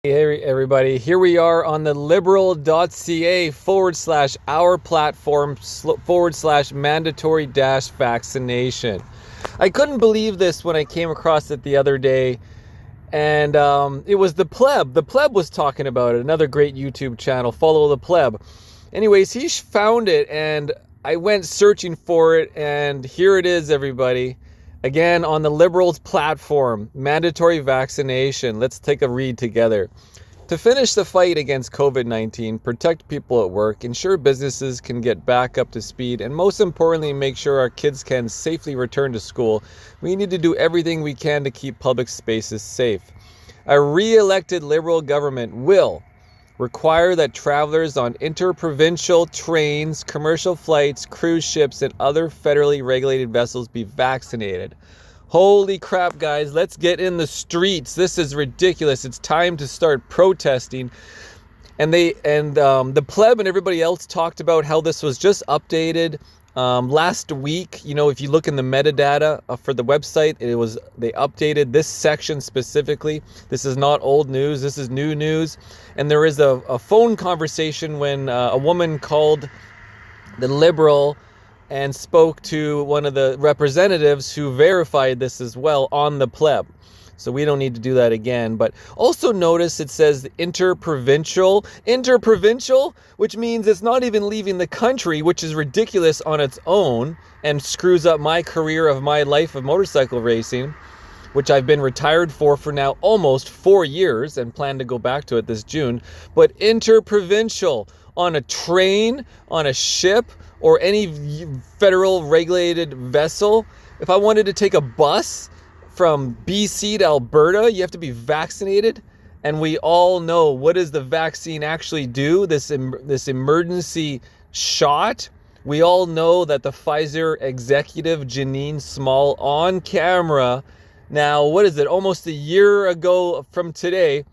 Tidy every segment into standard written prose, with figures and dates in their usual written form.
Hey everybody, here we are on the liberal.ca/our platform/mandatory vaccination. I couldn't believe this when I came across it the other day, and it was the Pleb. The Pleb was talking about it, another great YouTube channel, follow the Pleb. Anyways, he found it, and I went searching for it, and here it is, everybody. Again, on the Liberals platform, mandatory vaccination. Let's take a read together. To finish the fight against COVID-19, protect people at work, ensure businesses can get back up to speed, and most importantly, make sure our kids can safely return to school, we need to do everything we can to keep public spaces safe. A re-elected Liberal government will require that travelers on interprovincial trains, commercial flights, cruise ships, and other federally regulated vessels be vaccinated. Holy crap, guys, let's get in the streets. This is ridiculous. It's time to start protesting. And the Pleb and everybody else talked about how this was just updated last week. You know, if you look in the metadata for the website, they updated this section specifically. This is not old news. This is new news. And there is a phone conversation when a woman called the Liberal and spoke to one of the representatives who verified this as well on the Pleb. So we don't need to do that again. But also notice it says interprovincial, which means it's not even leaving the country, which is ridiculous on its own and screws up my career of my life of motorcycle racing, which I've been retired for now almost 4 years and plan to go back to it this June. But interprovincial, on a train, on a ship, or any federal regulated vessel. If I wanted to take a bus from BC to Alberta, you have to be vaccinated. And we all know, what does the vaccine actually do? This emergency shot. We all know that the Pfizer executive, Janine Small, on camera, now, what is it, almost a year ago from today,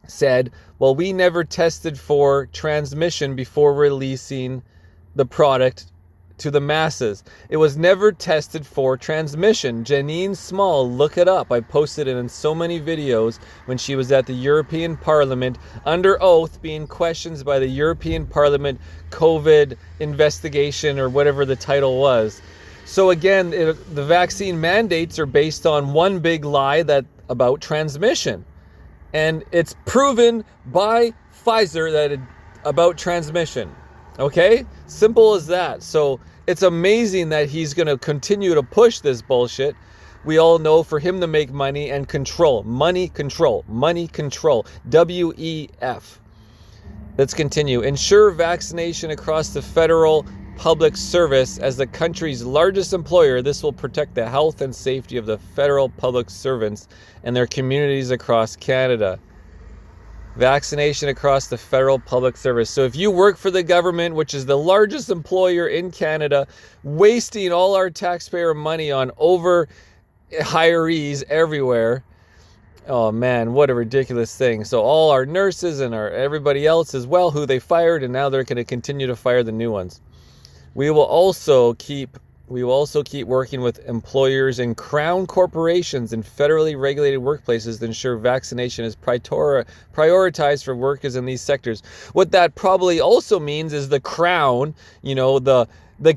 said, well, we never tested for transmission before releasing the product to the masses. It was never tested for transmission. Janine Small, look it up. I posted it in so many videos when she was at the European Parliament under oath being questioned by the European Parliament COVID investigation or whatever the title was. So again, the vaccine mandates are based on one big lie about transmission. And it's proven by Pfizer that about transmission. Okay? Simple as that. So it's amazing that he's going to continue to push this bullshit. We all know for him to make money and control. Money control. WEF. Let's continue. Ensure vaccination across the federal public service. As the country's largest employer, this will protect the health and safety of the federal public servants and their communities across Canada. Vaccination across the federal public service. So if you work for the government, which is the largest employer in Canada, wasting all our taxpayer money on over hirees everywhere. Oh man, what a ridiculous thing. So all our nurses and everybody else as well who they fired, and now they're going to continue to fire the new ones. We will also keep working with employers and crown corporations in federally regulated workplaces to ensure vaccination is prioritized for workers in these sectors. What that probably also means is the crown, you know, the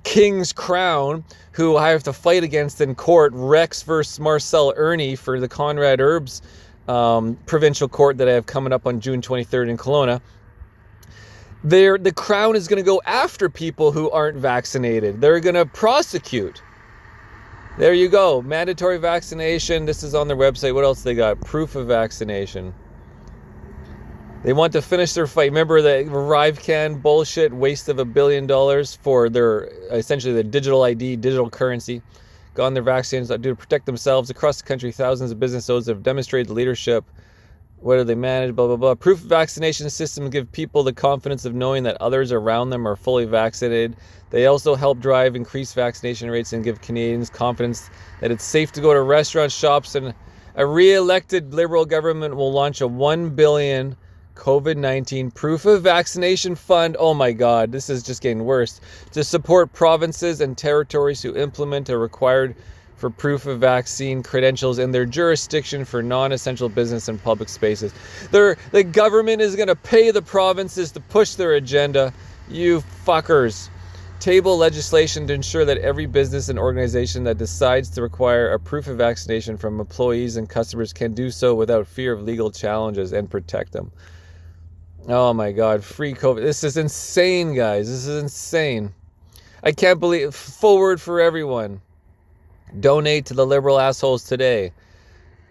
king's crown, who I have to fight against in court, Rex versus Marcel Ernie for the Conrad Herbs provincial court that I have coming up on June 23rd in Kelowna. The crown is going to go after people who aren't vaccinated. They're going to prosecute. There you go. Mandatory vaccination. This is on their website. What else they got? Proof of vaccination. They want to finish their fight. Remember the ArriveCan bullshit, waste of $1 billion for essentially the digital ID, digital currency. Gotten their vaccines to protect themselves. Across the country, thousands of business owners have demonstrated leadership. What do they manage? Blah, blah, blah. Proof of vaccination systems give people the confidence of knowing that others around them are fully vaccinated. They also help drive increased vaccination rates and give Canadians confidence that it's safe to go to restaurants, shops, and a re-elected Liberal government will launch a $1 billion COVID-19 proof of vaccination fund. Oh my God, this is just getting worse. To support provinces and territories who implement a required for proof of vaccine credentials in their jurisdiction for non-essential business and public spaces. The government is going to pay the provinces to push their agenda. You fuckers. Table legislation to ensure that every business and organization that decides to require a proof of vaccination from employees and customers can do so without fear of legal challenges and protect them. Oh my God, free COVID. This is insane, guys. This is insane. I can't believe. Forward for everyone. Donate to the liberal assholes today.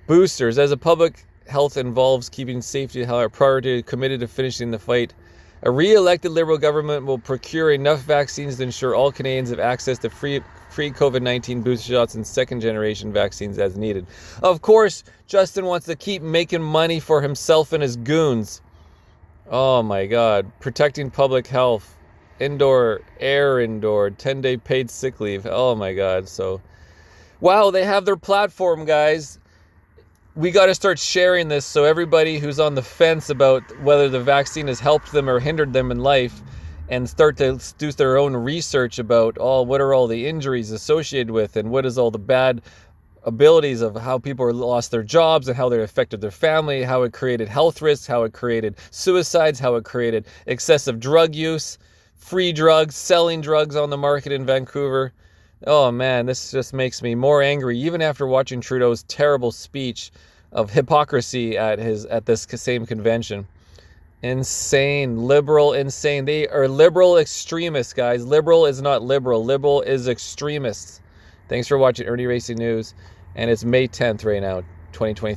Boosters. As a public health involves keeping safety a priority, committed to finishing the fight, a re-elected Liberal government will procure enough vaccines to ensure all Canadians have access to free COVID-19 booster shots and second-generation vaccines as needed. Of course, Justin wants to keep making money for himself and his goons. Oh my God. Protecting public health. Indoor, 10-day paid sick leave. Oh my God. So, wow, they have their platform, guys. We got to start sharing this so everybody who's on the fence about whether the vaccine has helped them or hindered them in life, and start to do their own research about what are all the injuries associated with, and what is all the bad abilities of how people lost their jobs and how they affected their family, how it created health risks, how it created suicides, how it created excessive drug use, free drugs, selling drugs on the market in Vancouver. Oh man, this just makes me more angry, even after watching Trudeau's terrible speech of hypocrisy at this same convention. Insane, liberal, insane. They are liberal extremists, guys. Liberal is not liberal. Liberal is extremists. Thanks for watching Irnieracing News, and it's May 10th right now, 2023.